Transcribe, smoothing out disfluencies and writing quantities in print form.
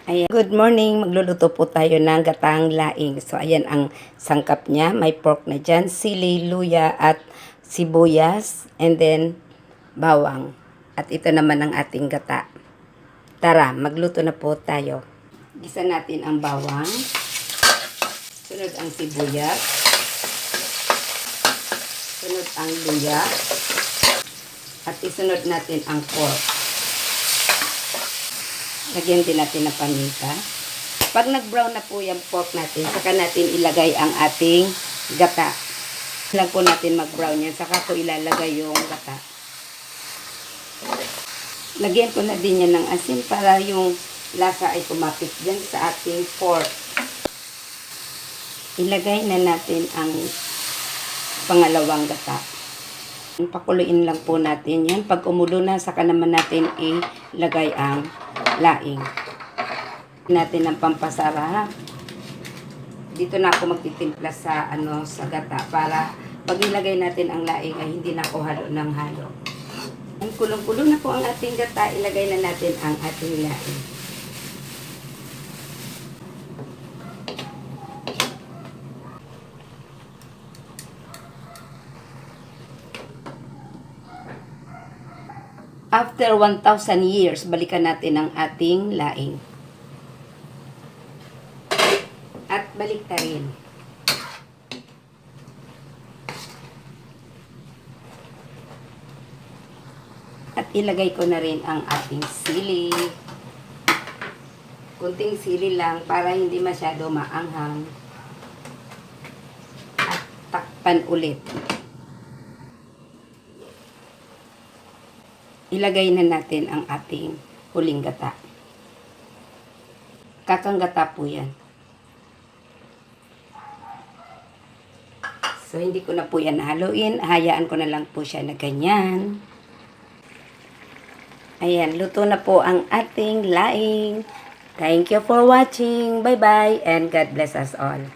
Ayan. Good morning. Magluluto po tayo ng gatang laing. So, ayan ang sangkap niya. May pork na dyan, sili, luya, at sibuyas. And then, bawang. At ito naman ang ating gata. Tara, magluto na po tayo. Gisa natin ang bawang. Sunod ang sibuyas. Sunod ang luya. At isunod natin ang pork. Lagyan din natin ng paminta. Pag nag-brown na po yung pork natin, saka natin ilagay ang ating gata. Lang po natin mag-brown yan, saka ko ilalagay yung gata. Lagyan ko na din yan ng asin para yung lasa ay kumapit dyan sa ating pork. Ilagay na natin ang pangalawang gata. Pakuluin lang po natin yan. Pag kumulo na, saka naman natin ilagay ang laing. Natin ng pampasarap. Dito na ako magtitimpla sa sa gata para pag ilagay natin ang laing ay hindi na ako halo ng halo. Ang kulong-kulo na po ang ating gata, ilagay na natin ang ating laing. After 1,000 years, balikan natin ang ating laing. At balik ta rin. At ilagay ko na rin ang ating sili. Kunting sili lang para hindi masyado maanghang. At takpan ulit. Ilagay na natin ang ating huling gata. Kakang gata po yan. So, hindi ko na po yan haluin. Hayaan ko na lang po siya na ganyan. Ayan, luto na po ang ating laing. Thank you for watching. Bye-bye and God bless us all.